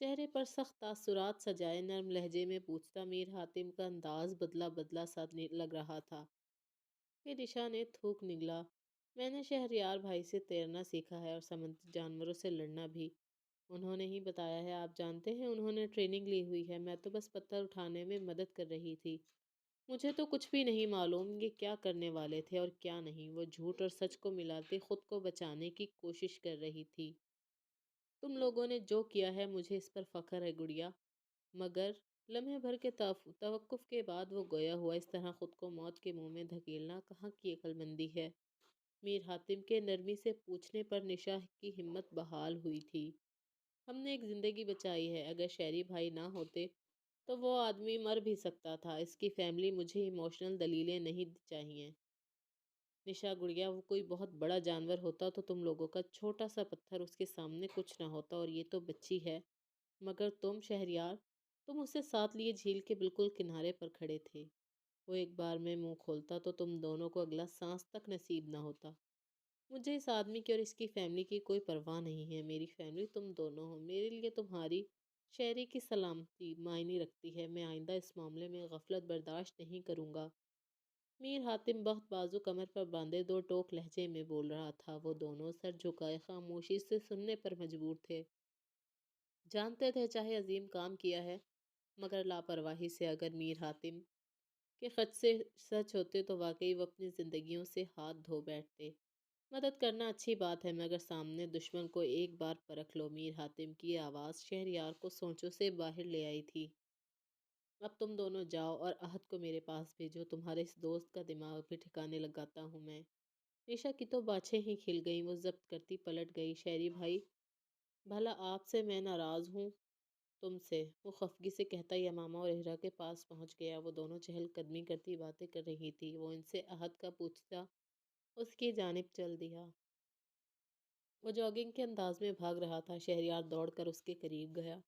چہرے پر سخت تاثرات سجائے نرم لہجے میں پوچھتا میر حاتم کا انداز بدلا بدلا سا لگ رہا تھا۔ پھر نشا نے تھوک نگلا، میں نے شہریار بھائی سے تیرنا سیکھا ہے اور سمندری جانوروں سے لڑنا بھی۔ انہوں نے ہی بتایا ہے، آپ جانتے ہیں انہوں نے ٹریننگ لی ہوئی ہے، میں تو بس پتھر اٹھانے میں مدد کر رہی تھی۔ مجھے تو کچھ بھی نہیں معلوم یہ کیا کرنے والے تھے اور کیا نہیں۔ وہ جھوٹ اور سچ کو ملاتے خود کو بچانے کی کوشش کر رہی تھی۔ تم لوگوں نے جو کیا ہے مجھے اس پر فخر ہے گڑیا، مگر لمحے بھر کے توقف کے بعد وہ گویا ہوا، اس طرح خود کو موت کے منہ میں دھکیلنا کہاں کی عقل مندی ہے؟ میر حاتم کے نرمی سے پوچھنے پر نشا کی ہمت بحال ہوئی تھی۔ ہم نے ایک زندگی بچائی ہے، اگر شہری بھائی نہ ہوتے تو وہ آدمی مر بھی سکتا تھا۔ اس کی فیملی مجھے ایموشنل دلیلیں نہیں چاہیے۔ نشا گڑیا، وہ کوئی بہت بڑا جانور ہوتا تو تم لوگوں کا چھوٹا سا پتھر اس کے سامنے کچھ نہ ہوتا، اور یہ تو بچی ہے۔ مگر تم شہریار، تم اسے ساتھ لیے جھیل کے بالکل کنارے پر کھڑے تھے۔ وہ ایک بار میں منہ کھولتا تو تم دونوں کو اگلا سانس تک نصیب نہ ہوتا۔ مجھے اس آدمی کی اور اس کی فیملی کی کوئی پرواہ نہیں ہے۔ میری فیملی تم دونوں ہو، میرے لیے تمہاری شہری کی سلامتی معنی رکھتی ہے۔ میں آئندہ اس معاملے میں غفلت برداشت نہیں کروں گا۔ میر حاتم بخت بازو کمر پر باندھے دو ٹوک لہجے میں بول رہا تھا۔ وہ دونوں سر جھکائے خاموشی سے سننے پر مجبور تھے۔ جانتے تھے چاہے عظیم کام کیا ہے، مگر لاپرواہی سے اگر میر حاتم کے خدشے سچ ہوتے تو واقعی وہ اپنی زندگیوں سے ہاتھ دھو بیٹھتے۔ مدد کرنا اچھی بات ہے، مگر سامنے دشمن کو ایک بار پرکھ لو۔ میر حاتم کی آواز شہریار کو سوچوں سے باہر لے آئی تھی۔ اب تم دونوں جاؤ اور احد کو میرے پاس بھیجو، تمہارے اس دوست کا دماغ بھی ٹھکانے لگاتا ہوں میں۔ نشا کی تو باچھیں ہی کھل گئیں، وہ ضبط کرتی پلٹ گئی۔ شہری بھائی، بھلا آپ سے میں ناراض ہوں؟ تم سے، وہ خفگی سے کہتا یمامہ اور اہرا کے پاس پہنچ گیا۔ وہ دونوں چہل قدمی کرتی باتیں کر رہی تھی۔ وہ ان سے احد کا پوچھتا اس کی جانب چل دیا۔ وہ جاگنگ کے انداز میں بھاگ رہا تھا۔ شہریار دوڑ کر اس کے قریب گیا۔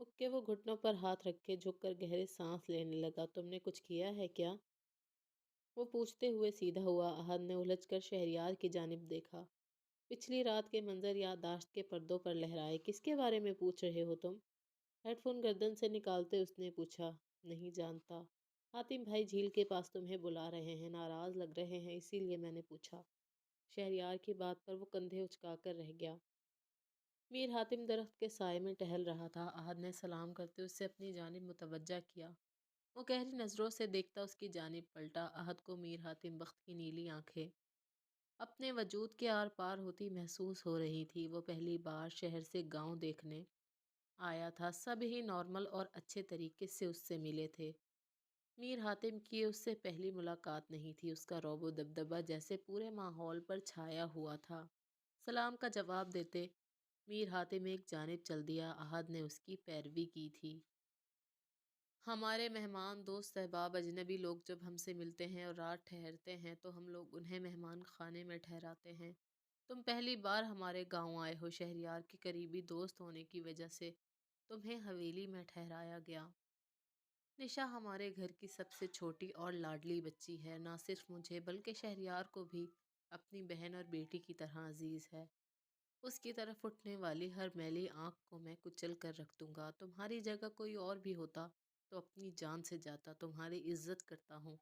اُک وہ گھٹنوں پر ہاتھ رکھے جھک کر گہرے سانس لینے لگا۔ تم نے کچھ کیا ہے کیا؟ وہ پوچھتے ہوئے سیدھا ہوا۔ احد نے الجھ کر شہریار کی جانب دیکھا۔ پچھلی رات کے منظر یادداشت کے پردوں پر لہرائے۔ کس کے بارے میں پوچھ رہے ہو تم؟ ہیڈ فون گردن سے نکالتے اس نے پوچھا۔ نہیں جانتا۔ حاتم بھائی جھیل کے پاس تمہیں بلا رہے ہیں، ناراض لگ رہے ہیں، اسی لیے میں نے پوچھا۔ شہریار کی بات پر وہ کندھے اچکا کر رہ گیا۔ میر حاتم درخت کے سائے میں ٹہل رہا تھا۔ احد نے سلام کرتے اسے اپنی جانب متوجہ کیا۔ وہ گہری نظروں سے دیکھتا اس کی جانب پلٹا۔ احد کو میر حاتم بخت کی نیلی آنکھیں اپنے وجود کے آر پار ہوتی محسوس ہو رہی تھی۔ وہ پہلی بار شہر سے گاؤں دیکھنے آیا تھا، سب ہی نارمل اور اچھے طریقے سے اس سے ملے تھے۔ میر حاتم کی اس سے پہلی ملاقات نہیں تھی۔ اس کا رعب و دبدبہ جیسے پورے ماحول پر چھایا ہوا تھا۔ سلام کا جواب دیتے میر حاتم ایک جانب چل دیا۔ احد نے اس کی پیروی کی تھی۔ ہمارے مہمان دوست احباب اجنبی لوگ جب ہم سے ملتے ہیں اور رات ٹھہرتے ہیں تو ہم لوگ انہیں مہمان خانے میں ٹھہراتے ہیں۔ تم پہلی بار ہمارے گاؤں آئے ہو، شہریار کے قریبی دوست ہونے کی وجہ سے تمہیں حویلی میں ٹھہرایا گیا۔ نشا ہمارے گھر کی سب سے چھوٹی اور لاڈلی بچی ہے، نہ صرف مجھے بلکہ شہریار کو بھی اپنی بہن اور بیٹی کی طرح عزیز ہے۔ اس کی طرف اٹھنے والی ہر میلی آنکھ کو میں کچل کر رکھ دوں گا۔ تمہاری جگہ کوئی اور بھی ہوتا تو اپنی جان سے جاتا۔ تمہاری عزت کرتا ہوں،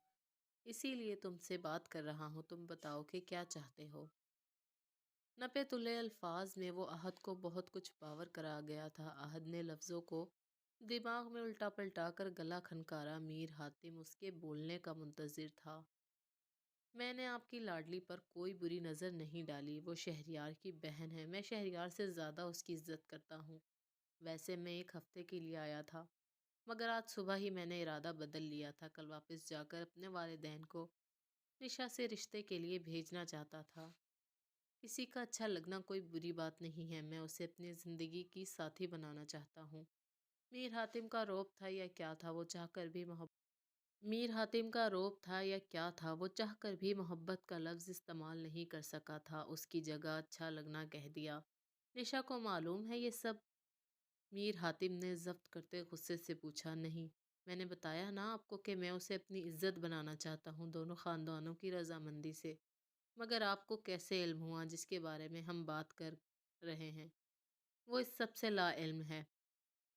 اسی لیے تم سے بات کر رہا ہوں۔ تم بتاؤ کہ کیا چاہتے ہو؟ نپے تلے الفاظ میں وہ احد کو بہت کچھ باور کرا گیا تھا۔ احد نے لفظوں کو دماغ میں الٹا پلٹا کر گلا کھنکارا۔ میر حاتم اس کے بولنے کا منتظر تھا۔ میں نے آپ کی لاڈلی پر کوئی بری نظر نہیں ڈالی، وہ شہریار کی بہن ہے، میں شہریار سے زیادہ اس کی عزت کرتا ہوں۔ ویسے میں ایک ہفتے کے لیے آیا تھا، مگر آج صبح ہی میں نے ارادہ بدل لیا تھا۔ کل واپس جا کر اپنے والدین کو نشا سے رشتے کے لیے بھیجنا چاہتا تھا۔ کسی کا اچھا لگنا کوئی بری بات نہیں ہے، میں اسے اپنی زندگی کی ساتھی بنانا چاہتا ہوں۔ میر حاتم کا روب تھا یا کیا تھا، وہ چاہ کر بھی محبت کا لفظ استعمال نہیں کر سکا تھا۔ اس کی جگہ اچھا لگنا کہہ دیا۔ نشا کو معلوم ہے یہ سب؟ میر حاتم نے ضبط کرتے غصے سے پوچھا۔ نہیں، میں نے بتایا نا آپ کو کہ میں اسے اپنی عزت بنانا چاہتا ہوں، دونوں خاندانوں کی رضامندی سے۔ مگر آپ کو کیسے علم ہوا جس کے بارے میں ہم بات کر رہے ہیں؟ وہ اس سب سے لا علم ہے۔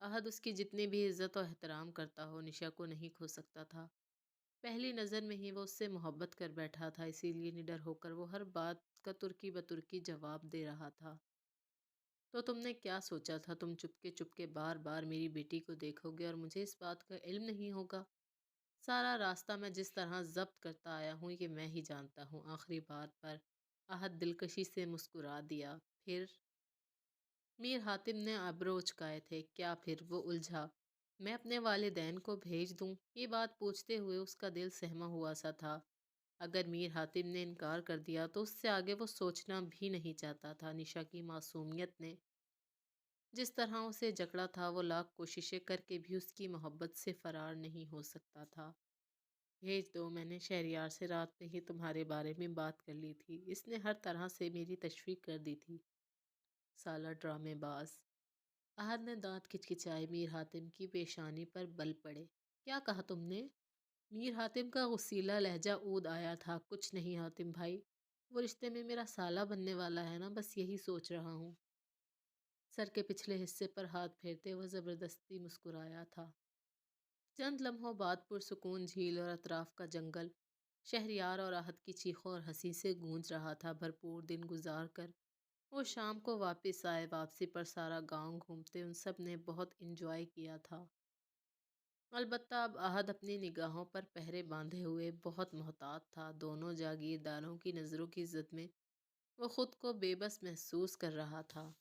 ahad اس کی جتنی بھی عزت و احترام کرتا ہو نشا کو نہیں کھو سکتا تھا۔ پہلی نظر میں ہی وہ اس سے محبت کر بیٹھا تھا، اسی لیے نڈر ہو کر وہ ہر بات کا ترکی بترکی جواب دے رہا تھا۔ تو تم نے کیا سوچا تھا؟ تم چپکے بار بار میری بیٹی کو دیکھو گے اور مجھے اس بات کا علم نہیں ہوگا؟ سارا راستہ میں جس طرح ضبط کرتا آیا ہوں یہ میں ہی جانتا ہوں۔ آخری بات پر ahad دلکشی سے مسکرا دیا۔ پھر میر حاتم نے ابرو اچکائے تھے۔ کیا پھر؟ وہ الجھا۔ میں اپنے والدین کو بھیج دوں؟ یہ بات پوچھتے ہوئے اس کا دل سہما ہوا سا تھا۔ اگر میر حاتم نے انکار کر دیا تو اس سے آگے وہ سوچنا بھی نہیں چاہتا تھا۔ نشا کی معصومیت نے جس طرح اسے جکڑا تھا وہ لاکھ کوششیں کر کے بھی اس کی محبت سے فرار نہیں ہو سکتا تھا۔ بھیج دو، میں نے شہریار سے رات میں ہی تمہارے بارے میں بات کر لی تھی۔ اس نے ہر طرح سے میری تشویق کر دی تھی۔ سالہ ڈرامے باز۔ ahad نے دانت کھچکھچائے۔ میر حاتم کی پیشانی پر بل پڑے۔ کیا کہا تم نے؟ میر حاتم کا غصیلا لہجہ اود آیا تھا۔ کچھ نہیں حاتم بھائی، وہ رشتے میں میرا سالہ بننے والا ہے نا، بس یہی سوچ رہا ہوں۔ سر کے پچھلے حصے پر ہاتھ پھیرتے وہ زبردستی مسکرایا تھا۔ چند لمحوں بعد پرسکون جھیل اور اطراف کا جنگل شہریار اور ahad کی چیخوں اور ہنسی سے گونج رہا تھا۔ بھرپور دن گزار کر وہ شام کو واپس آئے۔ واپسی پر سارا گاؤں گھومتے ان سب نے بہت انجوائے کیا تھا۔ البتہ اب ahad اپنی نگاہوں پر پہرے باندھے ہوئے بہت محتاط تھا۔ دونوں جاگیرداروں کی نظروں کی زد میں وہ خود کو بے بس محسوس کر رہا تھا۔